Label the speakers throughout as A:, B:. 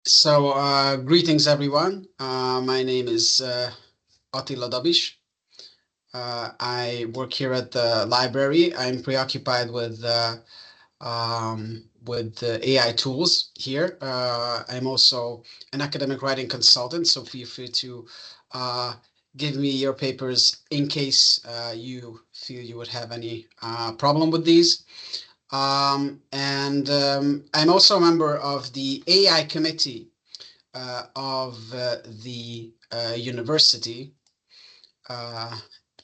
A: Greetings everyone. My name is Attila Dabish. I work here at the library. I'm preoccupied with AI tools here. I'm also an academic writing consultant, so feel free to uh, give me your papers in case you feel you would have any problem with these. I'm also a member of the AI committee of the university, uh,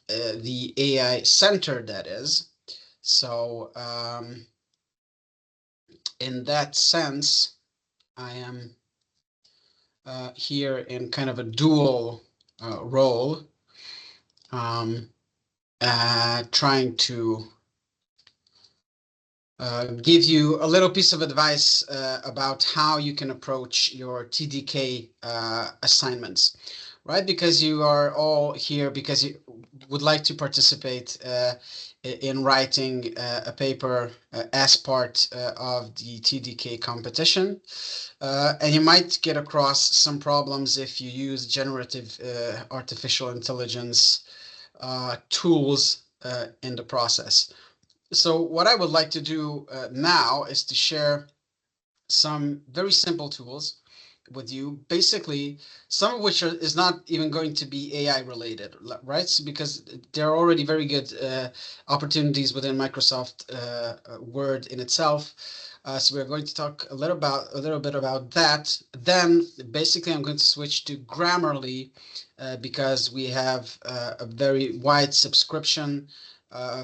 A: the AI center, that is. So, in that sense, I am here in kind of a dual role, um, trying to give you a little piece of advice about how you can approach your TDK assignments, right? Because you are all here because you would like to participate in writing a paper as part of the TDK competition. And you might get across some problems if you use generative artificial intelligence tools in the process. So what I would like to do now is to share some very simple tools with you, basically some of which is not even going to be AI related, right? So because there are already very good opportunities within Microsoft Word in itself. So we're going to talk a little bit about that. Then basically I'm going to switch to Grammarly because we have a very wide subscription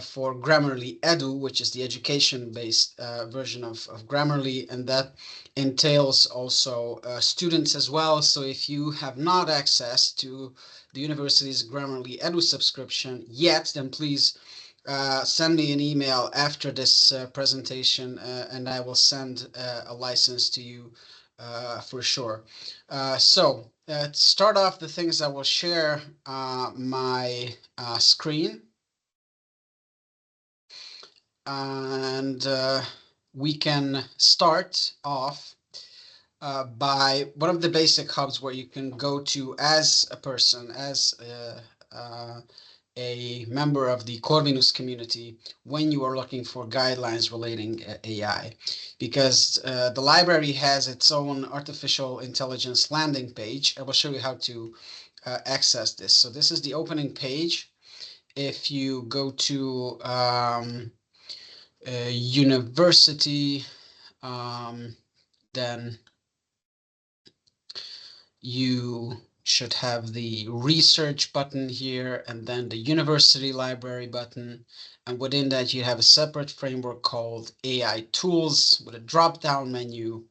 A: for Grammarly Edu, which is the education-based version of Grammarly, and that entails also students as well. So if you have not access to the university's Grammarly Edu subscription yet, then please send me an email after this presentation, and I will send a license to you for sure. To start off the things, I will share my screen, and we can start off by one of the basic hubs where you can go to as a person, as a member of the Corvinus community when you are looking for guidelines relating AI. Because the library has its own artificial intelligence landing page. I will show you how to access this. So this is the opening page. If you go to university, then you should have the research button here and then the university library button. And within that, you have a separate framework called AI tools with a drop-down menu.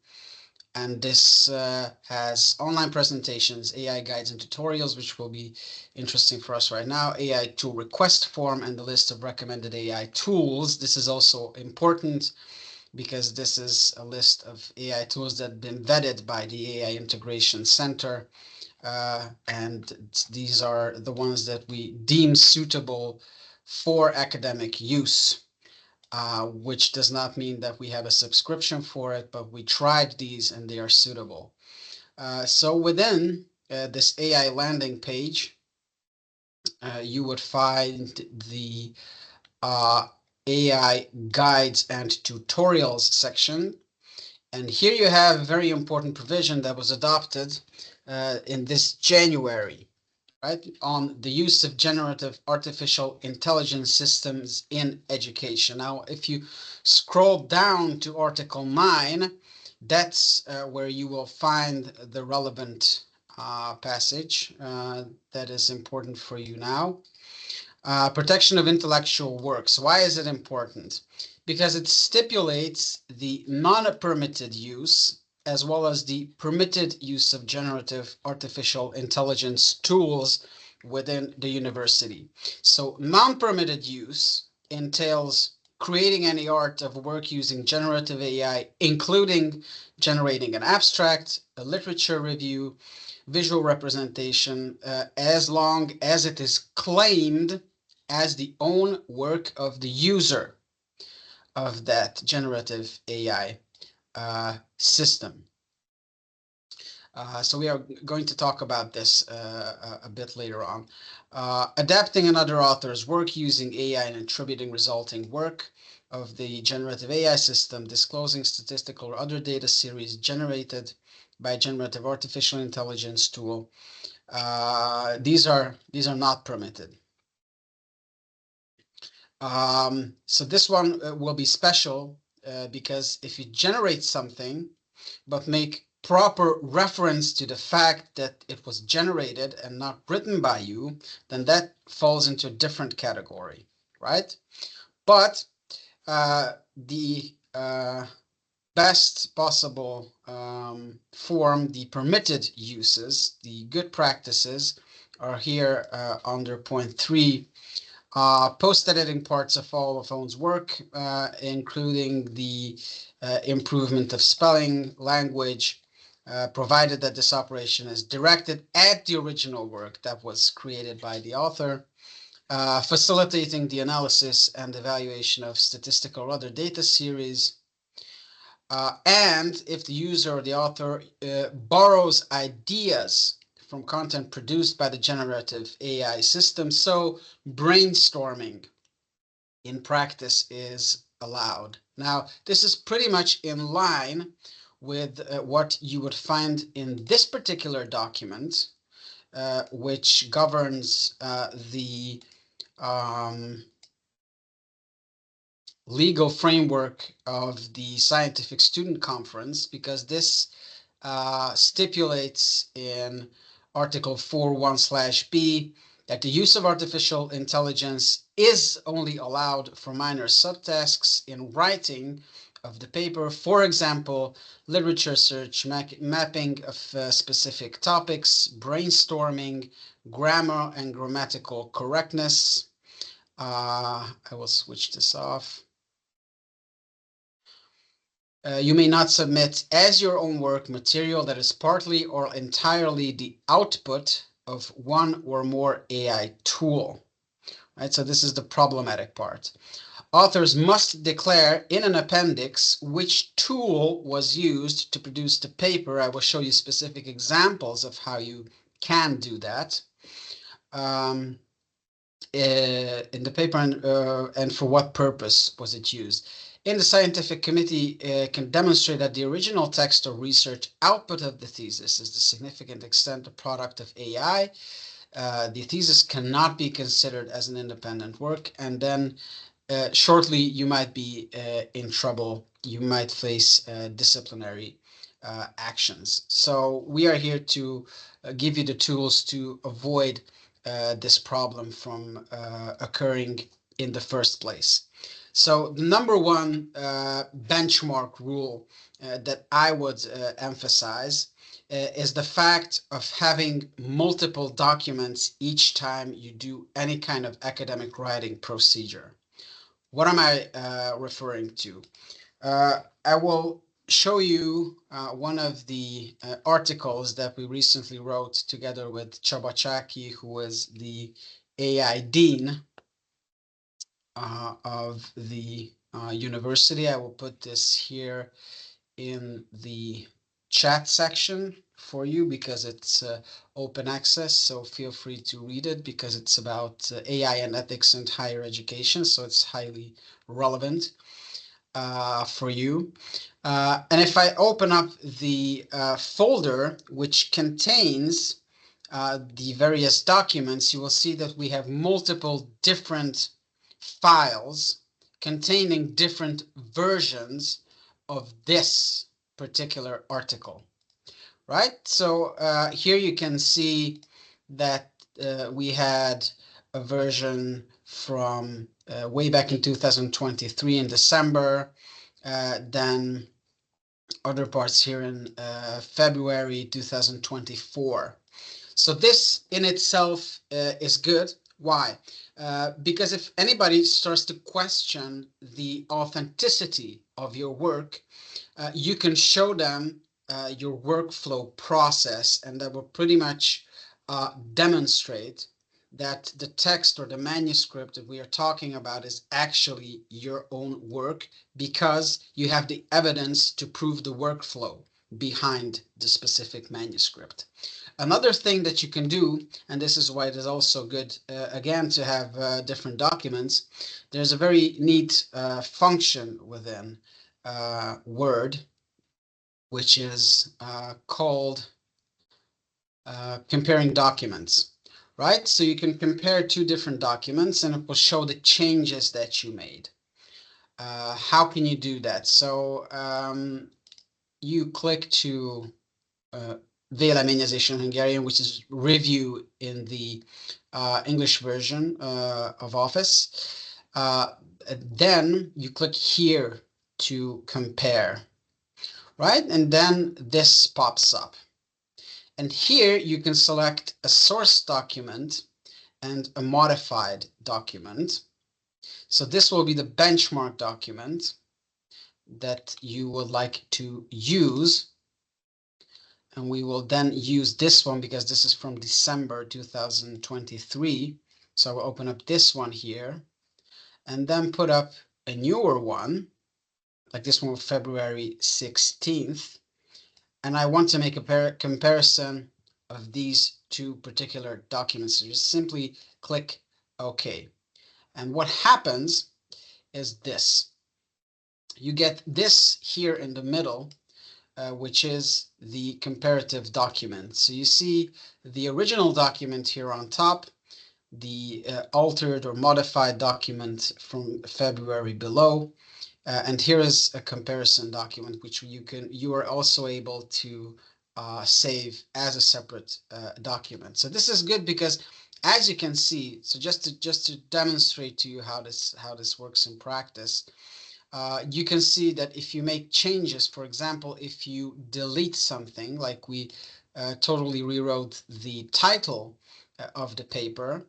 A: And this has online presentations, AI guides and tutorials, which will be interesting for us right now, AI tool request form, and the list of recommended AI tools. This is also important because this is a list of AI tools that have been vetted by the AI Integration Center. And these are the ones that we deem suitable for academic use, which does not mean that we have a subscription for it, but we tried these and they are suitable. So within this AI landing page, you would find the AI guides and tutorials section. And here you have a very important provision that was adopted in this January, right, on the use of generative artificial intelligence systems in education. Now, if you scroll down to Article 9, that's where you will find the relevant passage that is important for you now. Protection of intellectual works. Why is it important? Because it stipulates the non-permitted use as well as the permitted use of generative artificial intelligence tools within the university. So non-permitted use entails creating any art of work using generative AI, including generating an abstract, a literature review, visual representation, as long as it is claimed as the own work of the user of that generative AI system. So we are going to talk about this a bit later on. Adapting another author's work using AI and attributing resulting work of the generative AI system, disclosing statistical or other data series generated by generative artificial intelligence tool. These are not permitted. So this one will be special because if you generate something but make proper reference to the fact that it was generated and not written by you, then that falls into a different category, right? But the best possible form, the permitted uses, the good practices are here under point 3. Post-editing parts of all of Owen's work, including the improvement of spelling, language, provided that this operation is directed at the original work that was created by the author, facilitating the analysis and evaluation of statistical or other data series, and if the user or the author borrows ideas from content produced by the generative AI system, so brainstorming in practice is allowed. Now, this is pretty much in line with what you would find in this particular document, which governs the legal framework of the Scientific Student Conference, because this stipulates in Article 4.1/B that the use of artificial intelligence is only allowed for minor subtasks in writing of the paper. For example, literature search, mapping of specific topics, brainstorming, grammar and grammatical correctness. I will switch this off. You may not submit as your own work material that is partly or entirely the output of one or more AI tool. Right? So this is the problematic part. Authors must declare in an appendix which tool was used to produce the paper. I will show you specific examples of how you can do that in the paper, and for what purpose was it used. In the scientific committee can demonstrate that the original text or research output of the thesis is to significant extent a product of AI. The thesis cannot be considered as an independent work, and then shortly you might be in trouble. You might face disciplinary actions. So we are here to give you the tools to avoid this problem from occurring in the first place. So the number one benchmark rule that I would emphasize is the fact of having multiple documents each time you do any kind of academic writing procedure. What am I referring to? I will show you one of the articles that we recently wrote together with Csaba Csáky, who is the AI Dean of the university. I will put this here in the chat section for you because it's open access, so feel free to read it because it's about AI and ethics in higher education, so it's highly relevant for you. And if I open up the folder which contains the various documents, you will see that we have multiple different files containing different versions of this particular article, right? So here you can see that we had a version from way back in 2023 in December, then other parts here in February 2024. So this in itself is good. Why? Because if anybody starts to question the authenticity of your work, you can show them your workflow process, and that will pretty much demonstrate that the text or the manuscript that we are talking about is actually your own work, because you have the evidence to prove the workflow. behind the specific manuscript. Another thing that you can do, and this is why it is also good, again, to have different documents, there's a very neat function within Word, which is called comparing documents, right? So you can compare two different documents and it will show the changes that you made. How can you do that? So you click to Véleményezés in Hungarian, which is review in the English version of Office. Then you click here to compare, right? And then this pops up. And here you can select a source document and a modified document. So this will be the benchmark document that you would like to use. And we will then use this one because this is from December 2023. So I will open up this one here and then put up a newer one, like this one, February 16th. And I want to make a comparison of these two particular documents. So just simply click OK. And what happens is this. You get this here in the middle, which is the comparative document. So you see the original document here on top, the altered or modified document from February below, and here is a comparison document which you are also able to save as a separate document. So this is good because, as you can see, so just to demonstrate to you how this works in practice, you can see that if you make changes, for example, if you delete something, like we totally rewrote the title of the paper,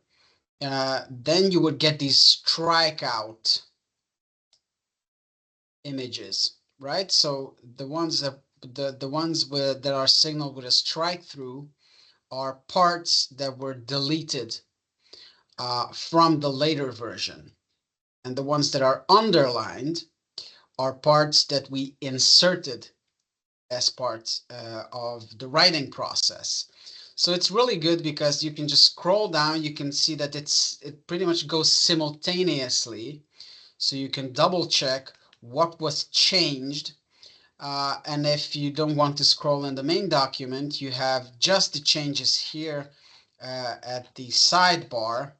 A: then you would get these strikeout images, right? So the ones that that are signaled with a strike through are parts that were deleted from the later version, and the ones that are underlined are parts that we inserted as part of the writing process. So it's really good because you can just scroll down, you can see that it pretty much goes simultaneously, so you can double check what was changed. And if you don't want to scroll in the main document, you have just the changes here at the sidebar.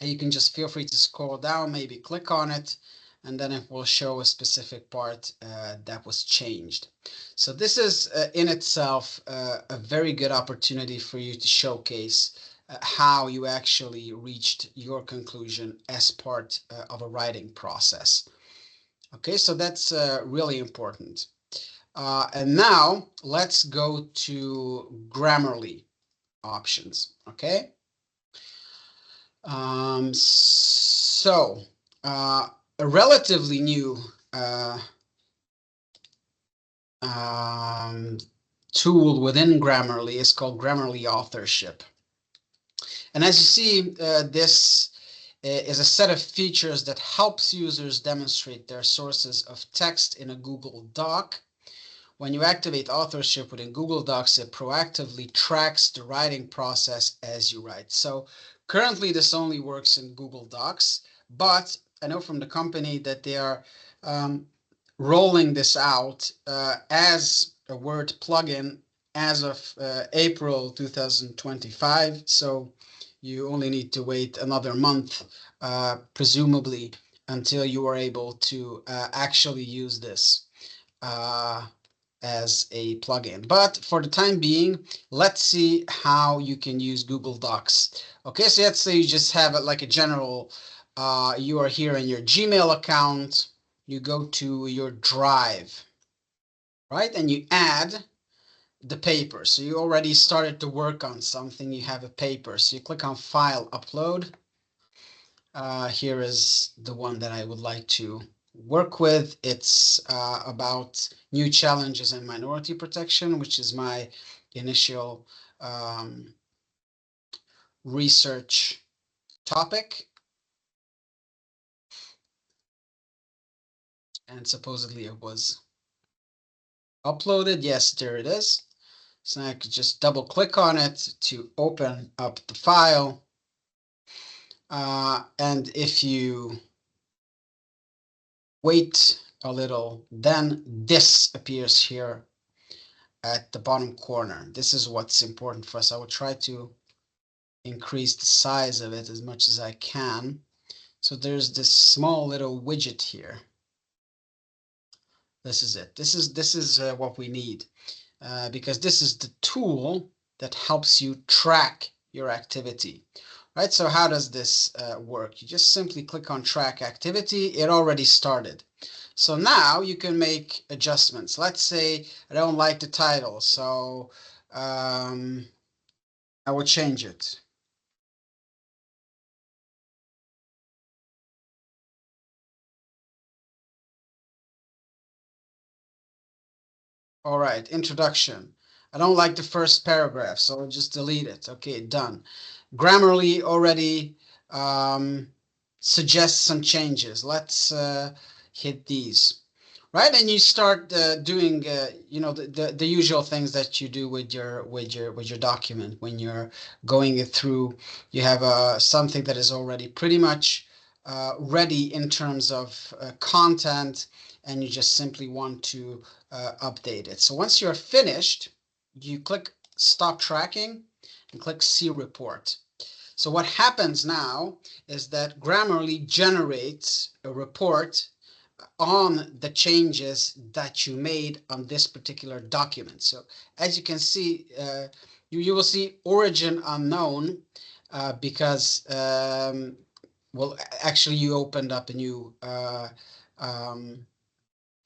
A: And you can just feel free to scroll down, maybe click on it, and then it will show a specific part that was changed. So this is in itself a very good opportunity for you to showcase how you actually reached your conclusion as part of a writing process. Okay, so that's really important. And now let's go to Grammarly options, okay? So a relatively new tool within Grammarly is called Grammarly Authorship. And as you see, this is a set of features that helps users demonstrate their sources of text in a Google Doc. When you activate authorship within Google Docs, it proactively tracks the writing process as you write. So currently this only works in Google Docs, but I know from the company that they are rolling this out as a Word plugin as of April 2025. So you only need to wait another month, presumably, until you are able to actually use this as a plugin. But for the time being, let's see how you can use Google Docs. Okay, so let's say you just have it like a general, you are here in your Gmail account, you go to your Drive, right? And you add the paper. So you already started to work on something, you have a paper. So you click on File, Upload. Here is the one that I would like to work with. It's about new challenges in minority protection, which is my initial research topic. And supposedly it was uploaded. Yes, there it is. So I could just double click on it to open up the file. And if you wait a little, then this appears here at the bottom corner. This is what's important for us. I will try to increase the size of it as much as I can. So there's this small little widget here. This is it. This is what we need because this is the tool that helps you track your activity. Right, so how does this work? You just simply click on track activity. It already started. So now you can make adjustments. Let's say I don't like the title, so I will change it. All right, introduction. I don't like the first paragraph, so I'll just delete it. Okay, done. Grammarly already suggests some changes. Let's hit these. Right, and you start doing you know the usual things that you do with your document when you're going it through. You have something that is already pretty much ready in terms of content, and you just simply want to update it. So once you're finished, you click Stop Tracking and click See Report. So what happens now is that Grammarly generates a report on the changes that you made on this particular document. So as you can see, you will see origin unknown because, well, actually you opened up a new,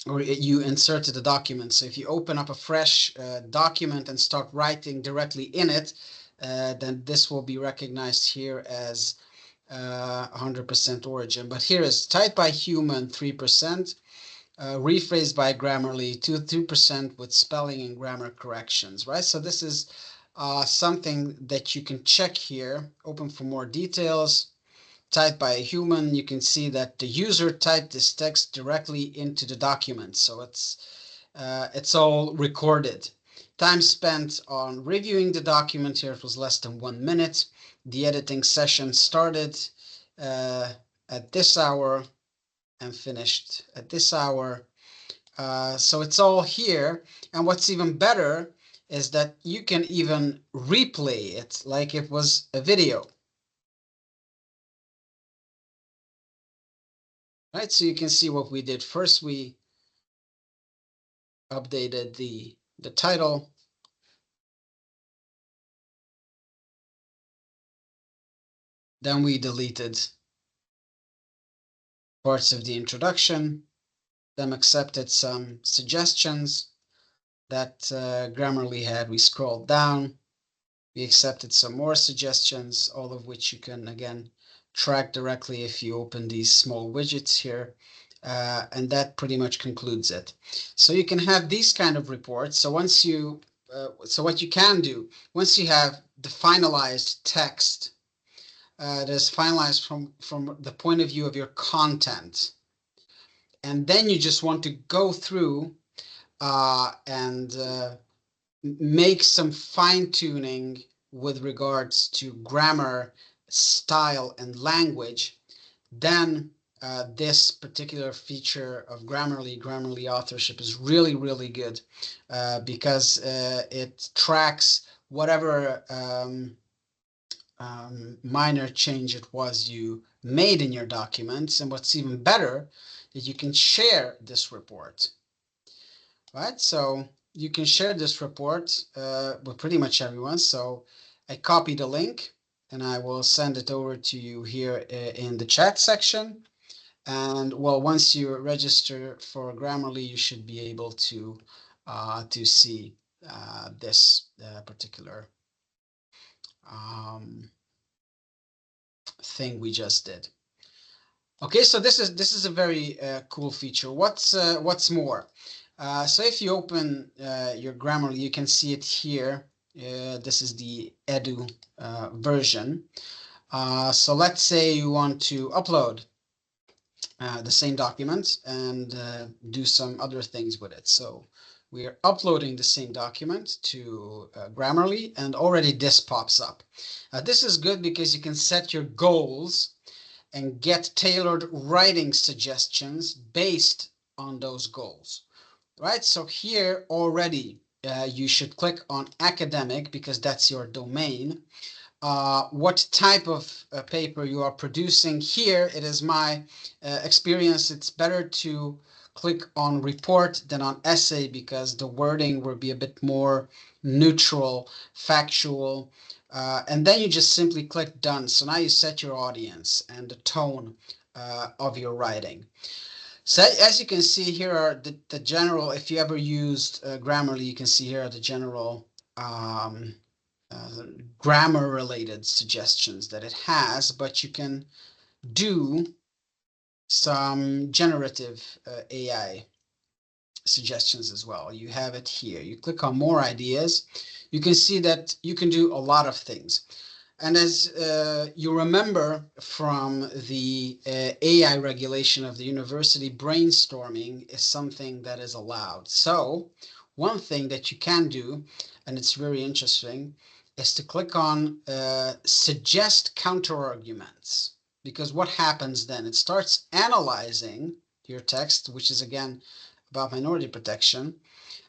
A: or you inserted a document. So if you open up a fresh document and start writing directly in it, then this will be recognized here as 100% origin. But here is typed by human 3%, rephrased by Grammarly 2% with spelling and grammar corrections, right? So this is something that you can check here. Open for more details. Typed by a human, you can see that the user typed this text directly into the document. So it's all recorded. Time spent on reviewing the document here, it was less than 1 minute. The editing session started at this hour and finished at this hour. So it's all here. And what's even better is that you can even replay it like it was a video. Right, so you can see what we did. First, we updated the title. Then we deleted parts of the introduction. Then accepted some suggestions that Grammarly had. We scrolled down. We accepted some more suggestions, all of which you can, again, track directly if you open these small widgets here. And that pretty much concludes it. So you can have these kind of reports. So once you, so what you can do, once you have the finalized text that is finalized from the point of view of your content, and then you just want to go through and make some fine-tuning with regards to grammar, style, and language, then this particular feature of Grammarly authorship is really, really good because it tracks whatever minor change it was you made in your documents. And what's even better is you can share this report, right? So you can share this report with pretty much everyone. So I copy the link and I will send it over to you here in the chat section. And well, once you register for Grammarly, you should be able to see this particular thing we just did. Okay, so this is a very cool feature. What's more? So if you open your Grammarly, you can see it here. This is the Edu version. So let's say you want to upload the same document and do some other things with it. So We are uploading the same document to Grammarly, and already this pops up. This is good because you can set your goals and get tailored writing suggestions based on those goals, right? So here already you should click on academic because that's your domain. What type of paper you are producing. Here, it is my experience, it's better to click on report than on essay because the wording will be a bit more neutral, factual, and then you just simply click done. So now you set your audience and the tone of your writing. So as you can see, here are the general, if you ever used Grammarly, you can see here are the general grammar related suggestions that it has, but you can do some generative AI suggestions as well. You have it here. You click on more ideas. You can see that you can do a lot of things. And as you remember from the AI regulation of the university, brainstorming is something that is allowed. So one thing that you can do, and it's very interesting, is to click on suggest counterarguments. Because what happens then? It starts analyzing your text, which is again about minority protection,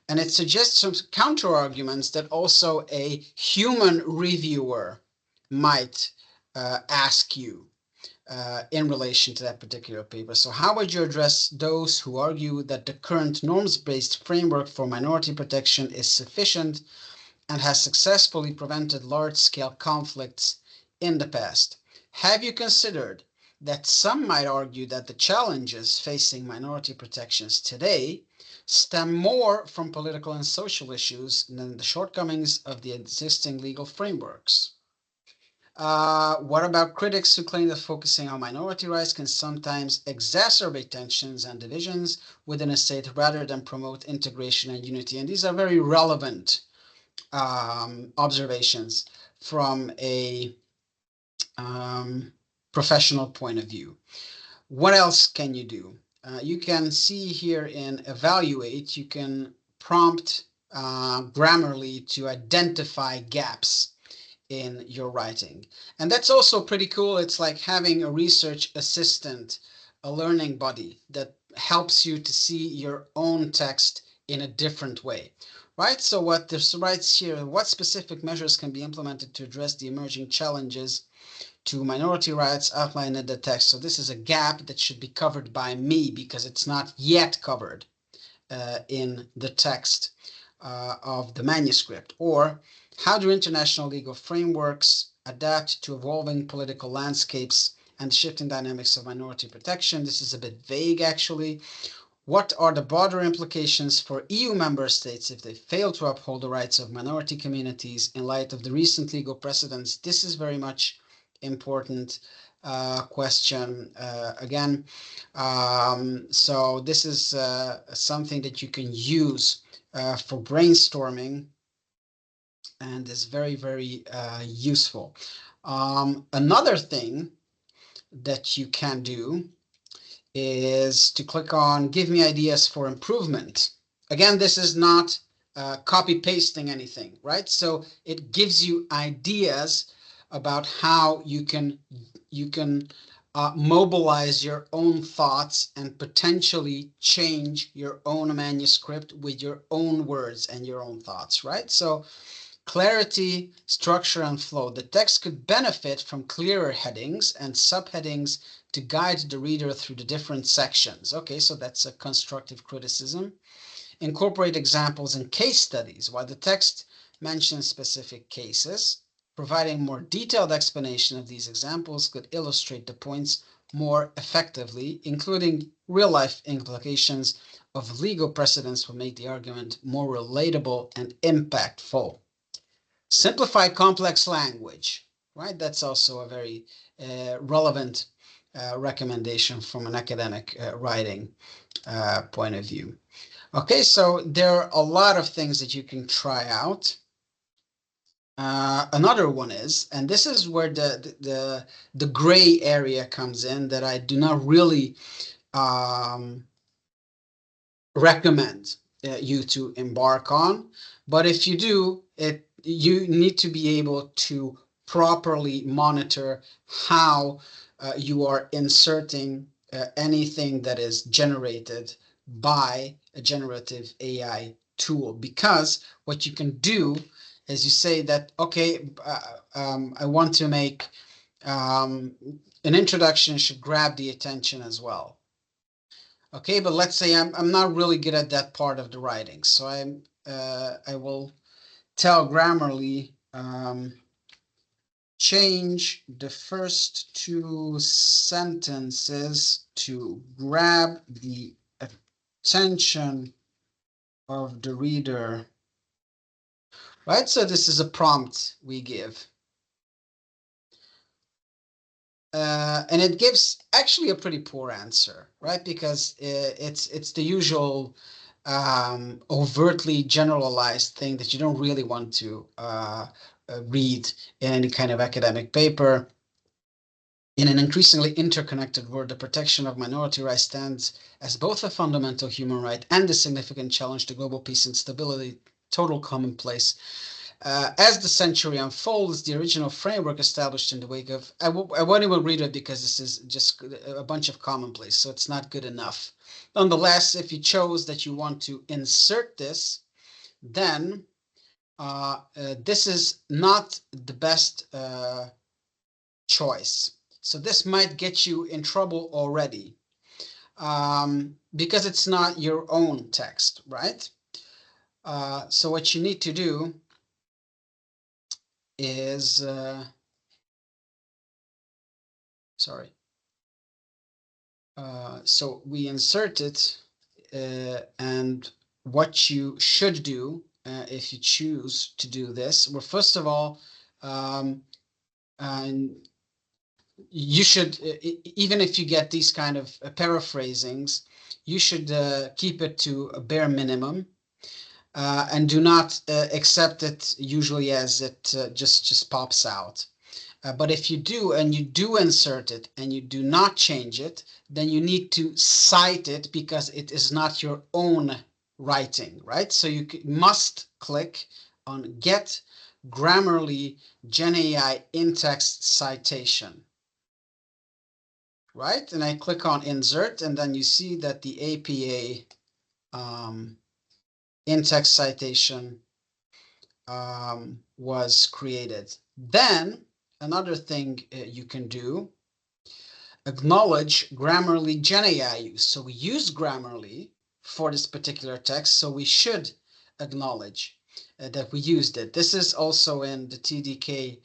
A: and it suggests some counterarguments that also a human reviewer might ask you in relation to that particular paper. So how would you address those who argue that the current norms-based framework for minority protection is sufficient and has successfully prevented large-scale conflicts in the past? Have you considered that some might argue that the challenges facing minority protections today stem more from political and social issues than the shortcomings of the existing legal frameworks? What about critics who claim that focusing on minority rights can sometimes exacerbate tensions and divisions within a state rather than promote integration and unity? And these are very relevant observations from a professional point of view. What else can you do? You can see here in evaluate, you can prompt Grammarly to identify gaps in your writing. And that's also pretty cool. It's like having a research assistant, a learning buddy that helps you to see your own text in a different way, right? So what this writes here, what specific measures can be implemented to address the emerging challenges to minority rights outlined in the text? So this is a gap that should be covered by me because it's not yet covered in the text of the manuscript. Or how do international legal frameworks adapt to evolving political landscapes and shifting dynamics of minority protection? This is a bit vague, actually. What are the broader implications for EU member states if they fail to uphold the rights of minority communities in light of the recent legal precedents? This is very much important question again. So this is something that you can use for brainstorming and is very, very useful. Another thing that you can do is to click on give me ideas for improvement. Again, this is not copy pasting anything, right? So it gives you ideas about how you can mobilize your own thoughts and potentially change your own manuscript with your own words and your own thoughts, right? So clarity, structure, and flow. The text could benefit from clearer headings and subheadings to guide the reader through the different sections. Okay, so that's a constructive criticism. Incorporate examples and case studies. While the text mentions specific cases, providing more detailed explanation of these examples could illustrate the points more effectively, including real-life implications of legal precedents will make the argument more relatable and impactful. Simplify complex language, right? That's also a very relevant recommendation from an academic writing point of view. Okay, so there are a lot of things that you can try out. Another one is, and this is where the gray area comes in that I do not really recommend you to embark on. But if you do, you need to be able to properly monitor how you are inserting anything that is generated by a generative AI tool. Because what you can do is you say that, okay, I want to make an introduction should grab the attention as well. Okay, but let's say I'm not really good at that part of the writing, so I will tell Grammarly change the first two sentences to grab the attention of the reader. Right, so this is a prompt we give. And it gives actually a pretty poor answer, right? Because it's the usual overtly generalized thing that you don't really want to read in any kind of academic paper. In an increasingly interconnected world, the protection of minority rights stands as both a fundamental human right and a significant challenge to global peace and stability, total commonplace. As the century unfolds, the original framework established in the wake of... I won't even read it because this is just a bunch of commonplace, so it's not good enough. Nonetheless, if you chose that you want to insert this, then this is not the best choice. So this might get you in trouble already because it's not your own text, right? So what you need to do is, sorry. So we insert it, and what you should do if you choose to do this, well, first of all, you should, even if you get these kind of paraphrasings, you should keep it to a bare minimum. And do not accept it usually as it just pops out. But if you do, and you do insert it, and you do not change it, then you need to cite it because it is not your own writing, right? So you must click on Get Grammarly GenAI in-text citation, right? And I click on Insert, and then you see that the APA in-text citation was created. Then another thing you can do, acknowledge Grammarly GenAI use. So we use Grammarly for this particular text, so we should acknowledge that we used it. This is also in the TDK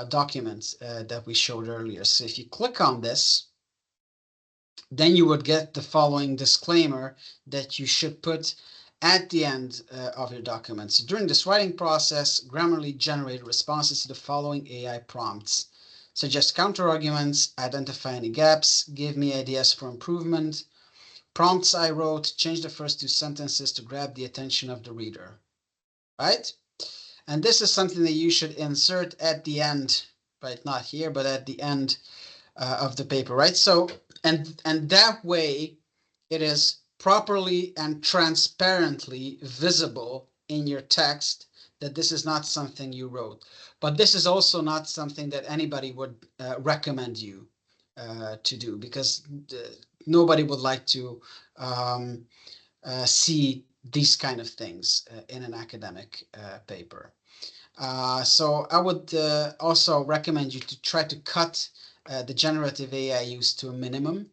A: documents that we showed earlier. So if you click on this, then you would get the following disclaimer that you should put at the end of your documents. During this writing process, Grammarly generated responses to the following AI prompts. Suggest counterarguments, identify any gaps, give me ideas for improvement. Prompts I wrote, change the first two sentences to grab the attention of the reader, right? And this is something that you should insert at the end, right? Not here, but at the end of the paper, right? So, and that way it is properly and transparently visible in your text that this is not something you wrote. But this is also not something that anybody would recommend you to do, because nobody would like to see these kind of things in an academic paper. So I would also recommend you to try to cut the generative AI use to a minimum.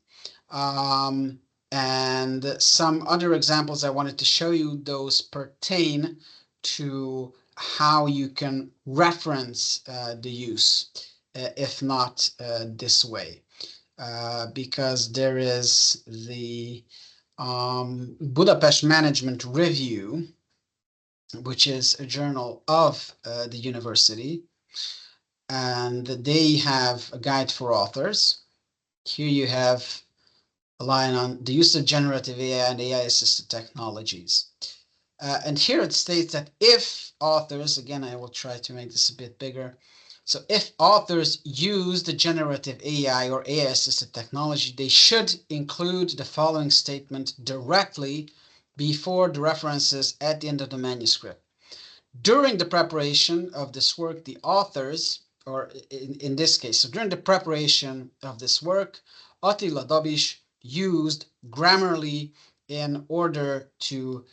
A: And some other examples I wanted to show you, those pertain to how you can reference the use, if not this way, because there is the Budapest Management Review, which is a journal of the university, and they have a guide for authors. Here you have a line on the use of generative AI and AI-assisted technologies. And here it states that if authors, again, I will try to make this a bit bigger. So if authors use the generative AI or AI-assisted technology, they should include the following statement directly before the references at the end of the manuscript. During the preparation of this work, the authors, or in this case, so during the preparation of this work, Attila Dabis used Grammarly in order to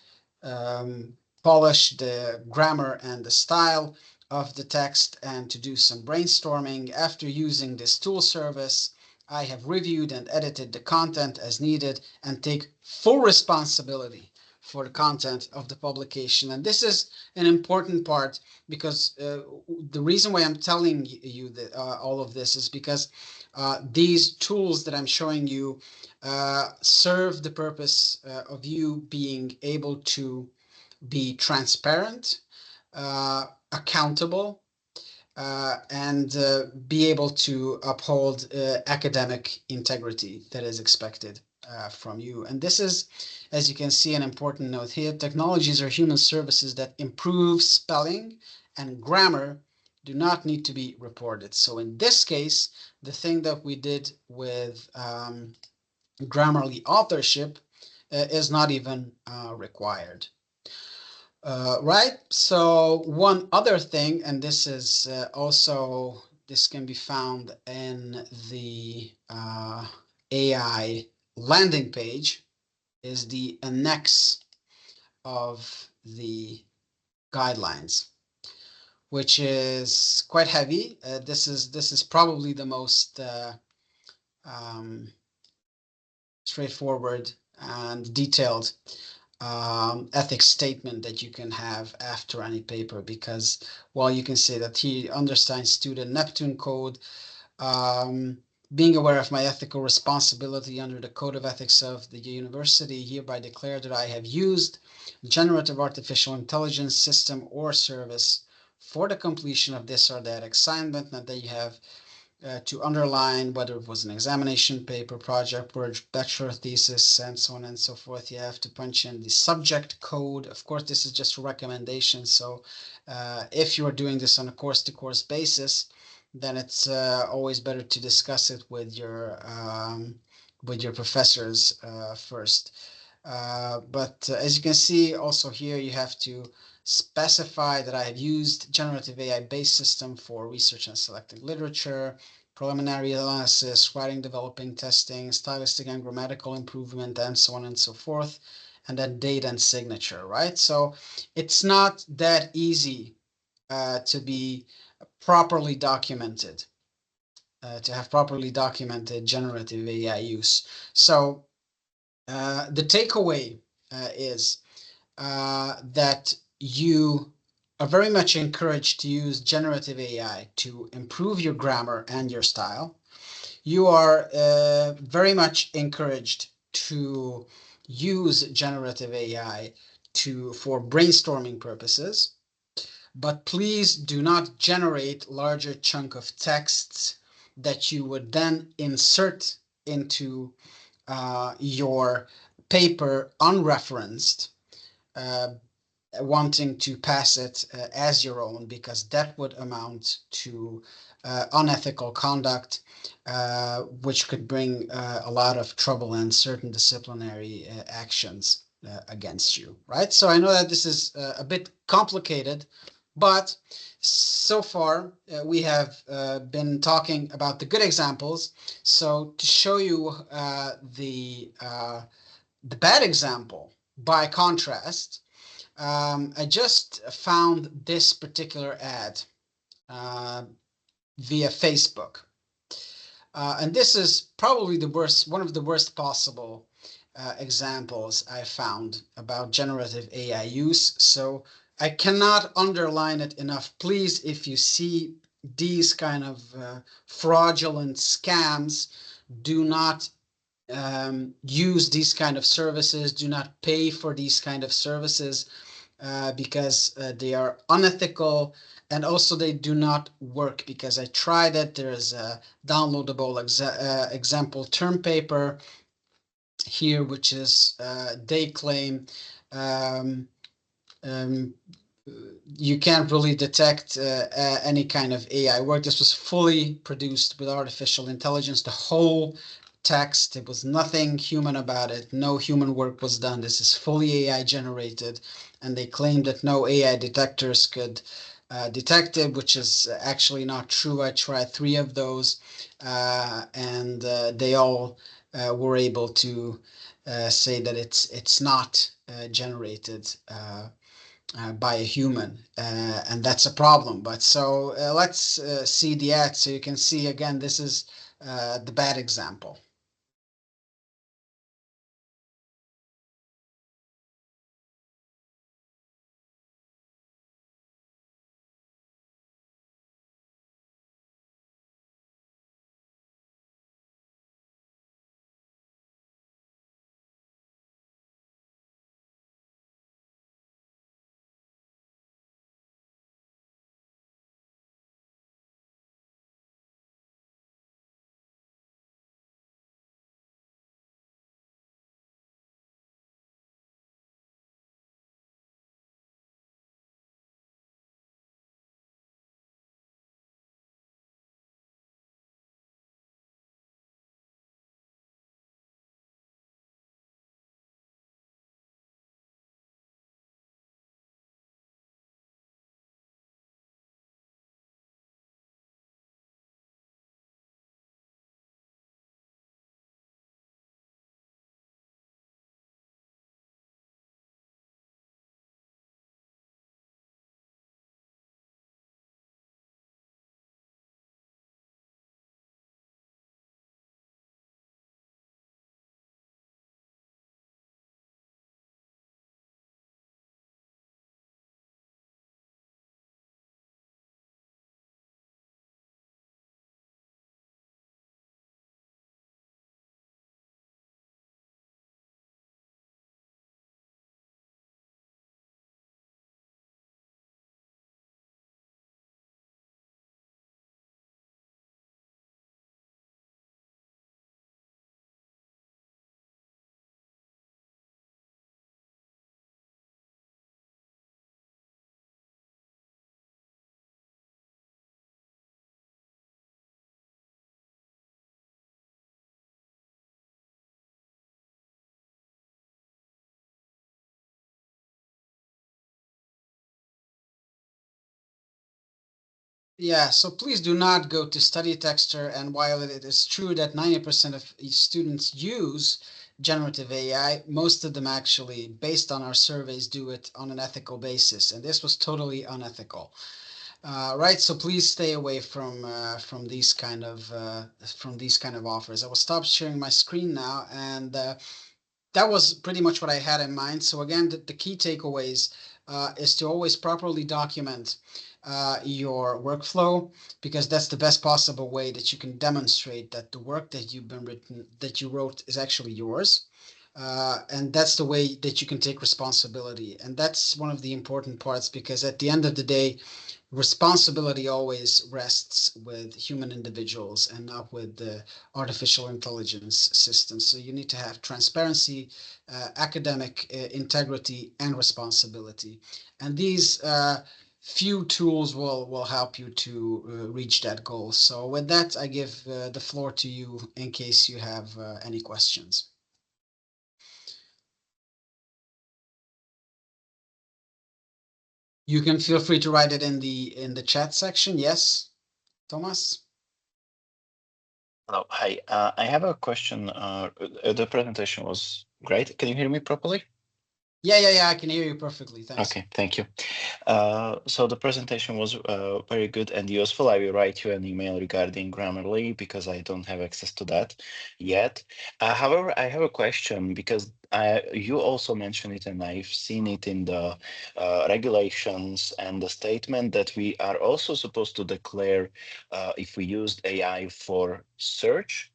A: polish the grammar and the style of the text and to do some brainstorming. After using this tool service, I have reviewed and edited the content as needed and take full responsibility for the content of the publication. And this is an important part because the reason why I'm telling you that all of this is because these tools that I'm showing you serve the purpose of you being able to be transparent, accountable, and be able to uphold academic integrity that is expected from you. And this is, as you can see, an important note here. Technologies are human services that improve spelling and grammar do not need to be reported. So in this case, the thing that we did with Grammarly authorship is not even required. Right, so one other thing, and this is also, this can be found in the AI landing page, is the annex of the guidelines, which is quite heavy. This is probably the most straightforward and detailed ethics statement that you can have after any paper, because while you can say that he understands student Neptune code, being aware of my ethical responsibility under the Code of Ethics of the university, hereby declare that I have used generative artificial intelligence system or service for the completion of this or that assignment, and that you have to underline whether it was an examination paper, project work, bachelor thesis, and so on and so forth. You have to punch in the subject code. Of course, this is just a recommendation. So if you are doing this on a course-to-course basis, then it's always better to discuss it with your professors first. But as you can see also here, you have to specify that I have used generative AI-based system for research and selecting literature, preliminary analysis, writing, developing, testing, stylistic and grammatical improvement, and so on and so forth, and then date and signature, right? So it's not that easy to be properly documented, to have properly documented generative AI use. So the takeaway is that you are very much encouraged to use generative AI to improve your grammar and your style. You are very much encouraged to use generative AI for brainstorming purposes, but please do not generate larger chunk of texts that you would then insert into your paper unreferenced, wanting to pass it as your own, because that would amount to unethical conduct, which could bring a lot of trouble and certain disciplinary actions against you, right? So I know that this is a bit complicated, but so far we have been talking about the good examples. So to show you the bad example, by contrast, I just found this particular ad via Facebook. And this is probably the worst, one of the worst possible examples I found about generative AI use. So I cannot underline it enough. Please, if you see these kind of fraudulent scams, do not use these kind of services, do not pay for these kind of services, because they are unethical, and also they do not work, because I tried it. There is a downloadable example term paper here, which is they claim you can't really detect any kind of AI work. This was fully produced with artificial intelligence. The whole text. It was nothing human about it. No human work was done. This is fully AI generated, and they claimed that no AI detectors could detect it, which is actually not true. I tried three of those, and they all were able to say that it's not generated by a human, and that's a problem. But so let's see the ad so you can see again. This is the bad example. Yeah, so please do not go to study texture. And while it is true that 90% of students use generative AI, most of them actually, based on our surveys, do it on an ethical basis. And this was totally unethical. Right, so please stay away from these kind of offers. I will stop sharing my screen now, and that was pretty much what I had in mind. So again, the key takeaways is to always properly document your workflow, because that's the best possible way that you can demonstrate that the work that you wrote is actually yours. And that's the way that you can take responsibility. And that's one of the important parts, because at the end of the day, responsibility always rests with human individuals and not with the artificial intelligence systems. So you need to have transparency, academic integrity, and responsibility. And these few tools will help you to reach that goal. So with that, I give the floor to you in case you have any questions. You can feel free to write it in the chat section. Yes, Thomas?
B: Hello. Hi. I have a question. The presentation was great. Can you hear me properly?
A: Yeah, I can hear you perfectly. Thanks.
B: Okay, thank you. So the presentation was very good and useful. I will write you an email regarding Grammarly because I don't have access to that yet. However, I have a question because you also mentioned it and I've seen it in the regulations and the statement that we are also supposed to declare if we used AI for search.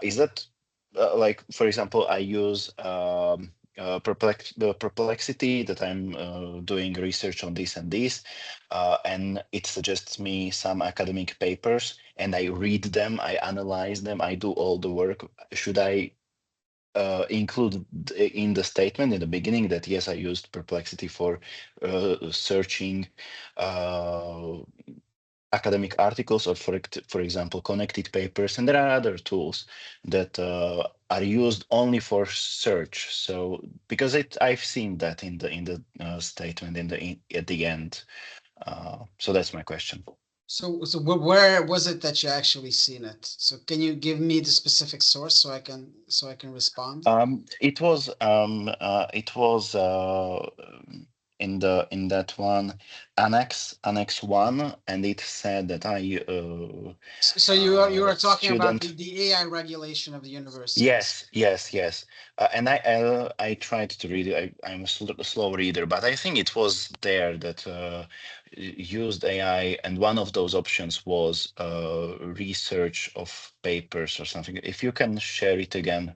B: Is that like, for example, I use the perplexity that I'm doing research on this and this, and it suggests me some academic papers, and I read them, I analyze them, I do all the work. Should I include in the statement in the beginning that yes, I used perplexity for searching academic articles or for example connected papers, and there are other tools that are used only for search. So because I've seen that in the statement at the end. So that's my question.
A: So where was it that you actually seen it? So can you give me the specific source so I can respond?
B: It was in that one, annex 1, and it said that
A: So you are talking about
B: student.
A: the AI regulation of the universities.
B: Yes, yes, yes. And I tried to read it. I'm a slow reader, but I think it was there that used AI, and one of those options was research of papers or something. If you can share it again,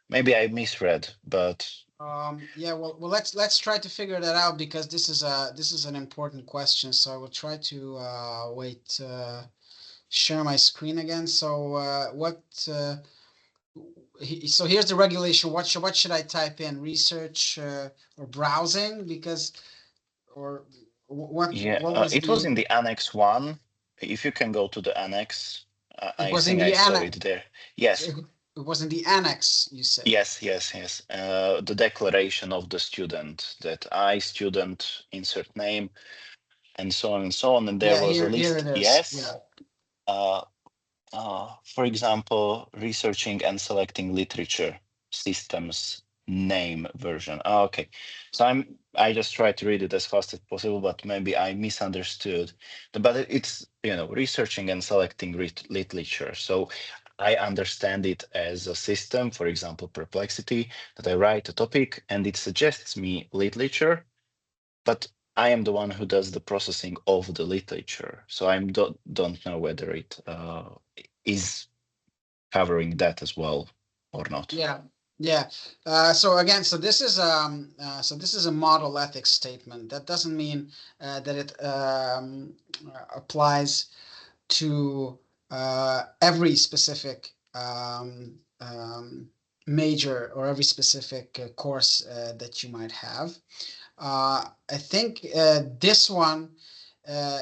B: maybe I misread, but
A: Yeah, well, let's try to figure that out because this is an important question. So I will try to share my screen again. So so here's the regulation. What should I type in? Research or browsing? Because or
B: yeah,
A: what was
B: it was
A: the
B: in the Annex 1. If you can go to the annex,
A: it
B: I
A: was in
B: think I
A: the
B: saw
A: annex.
B: it there. Yes.
A: It was in the annex, you say.
B: Yes, yes, yes. The declaration of the student, that I, student, insert name, and so on and so on. And there
A: Yeah,
B: was a
A: here it
B: list.
A: is. Yeah.
B: Yes. Uh, for example, researching and selecting literature systems name version. Okay. So I just try to read it as fast as possible, but maybe I misunderstood. But it's, researching and selecting literature. So I understand it as a system, for example, Perplexity, that I write a topic and it suggests me literature, but I am the one who does the processing of the literature. So I don't know whether it is covering that as well or not.
A: Yeah. Yeah. So again, so this is a model ethics statement. That doesn't mean that it applies to every specific major or every specific course that you might have. I think this one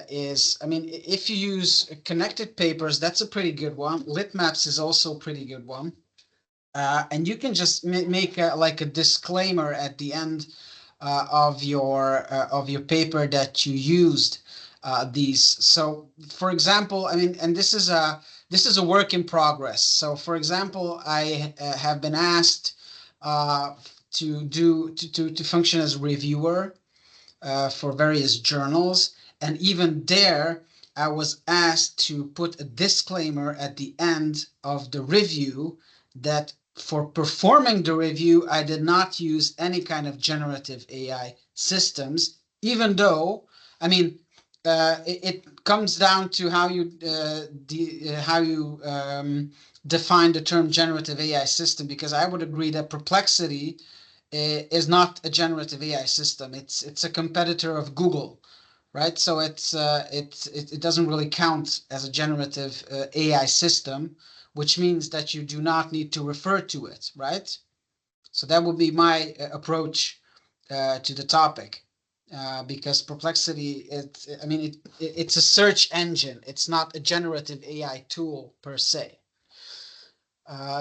A: is, I mean, if you use connected papers, that's a pretty good one. Litmaps is also a pretty good one. And you can just make like a disclaimer at the end of your paper that you used these. So, for example, I mean, and this is a work in progress. So, for example, I have been asked to function as reviewer for various journals, and even there, I was asked to put a disclaimer at the end of the review that for performing the review, I did not use any kind of generative AI systems, even though, I mean, it comes down to how you define the term generative AI system, because I would agree that Perplexity is not a generative AI system. It's a competitor of Google, right? So it doesn't really count as a generative AI system, which means that you do not need to refer to it, right? So that would be my approach to the topic, because Perplexity, it's a search engine. It's not a generative AI tool per se.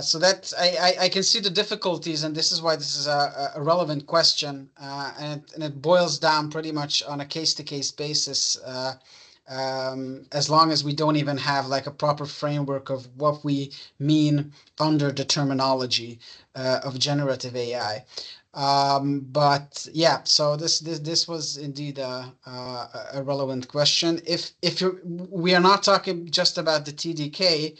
A: So that I can see the difficulties, and this is why this is a relevant question, and it boils down pretty much on a case-to-case basis, as long as we don't even have like a proper framework of what we mean under the terminology of generative AI. But yeah, so this was indeed a relevant question. If we are not talking just about the TDK,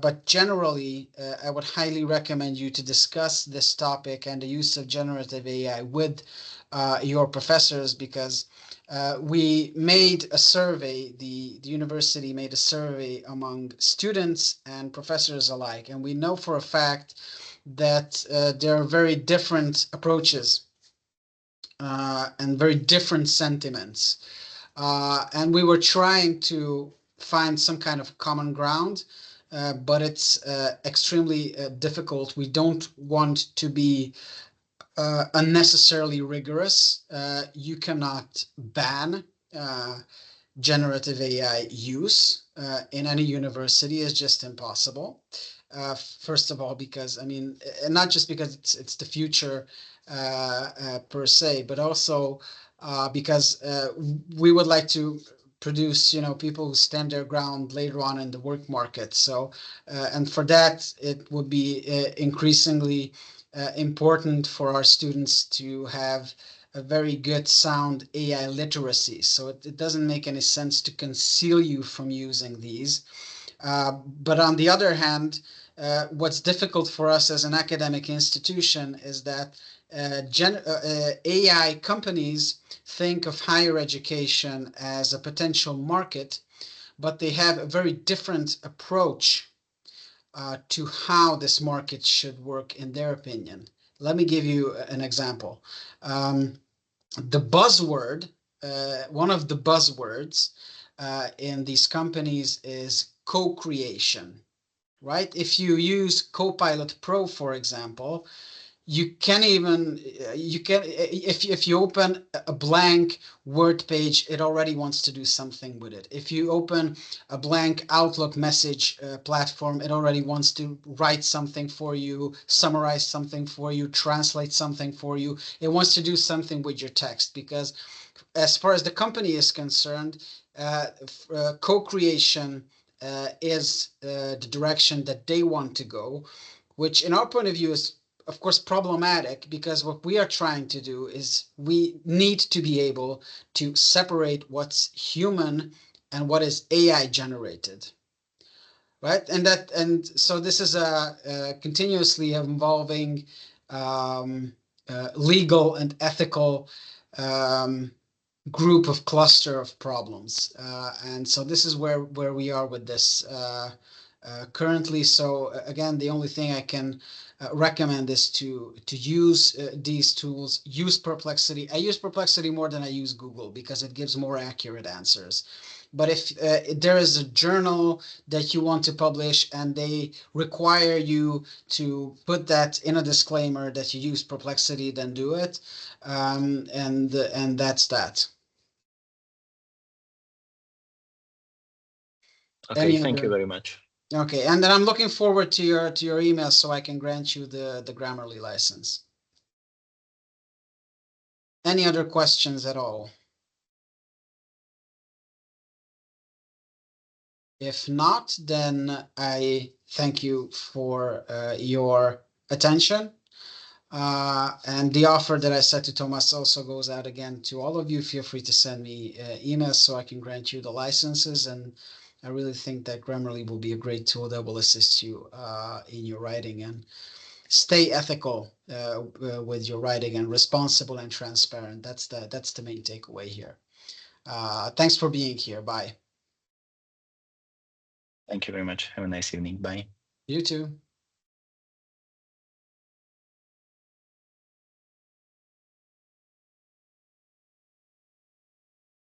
A: but generally, I would highly recommend you to discuss this topic and the use of generative AI with your professors, because we made a survey, the university made a survey among students and professors alike, and we know for a fact that there are very different approaches and very different sentiments. And we were trying to find some kind of common ground, but it's extremely difficult. We don't want to be unnecessarily rigorous. You cannot ban generative AI use in any university is just impossible. First of all, because I mean, and not just because it's the future per se, but also because we would like to produce, people who stand their ground later on in the work market. So, and for that, it would be increasingly important for our students to have a very good sound AI literacy. So it doesn't make any sense to conceal you from using these. But on the other hand, what's difficult for us as an academic institution is that AI companies think of higher education as a potential market, but they have a very different approach to how this market should work in their opinion. Let me give you an example. The buzzword, one of the buzzwords in these companies is co-creation, right? If you use Copilot Pro, for example, you can even if you open a blank Word page, it already wants to do something with it. If you open a blank Outlook message platform, it already wants to write something for you, summarize something for you, translate something for you. It wants to do something with your text, because as far as the company is concerned, co-creation is the direction that they want to go, which in our point of view is of course problematic, because what we are trying to do is we need to be able to separate what's human and what is AI generated, right? And so this is a continuously evolving legal and ethical group of cluster of problems, and so this is where we are with this currently. So again, the only thing I can recommend is to use these tools. Use Perplexity. I use Perplexity more than I use Google because it gives more accurate answers. But if there is a journal that you want to publish and they require you to put that in a disclaimer that you use Perplexity, then do it. And that's that.
B: Okay, thank you very much.
A: Okay, and then I'm looking forward to your email so I can grant you the Grammarly license. Any other questions at all? If not, then I thank you for your attention. And the offer that I said to Thomas also goes out again to all of you. Feel free to send me emails so I can grant you the licenses. And I really think that Grammarly will be a great tool that will assist you in your writing. And stay ethical with your writing, and responsible and transparent. That's the main takeaway here. Thanks for being here. Bye.
B: Thank you very much. Have a nice evening. Bye.
A: You too.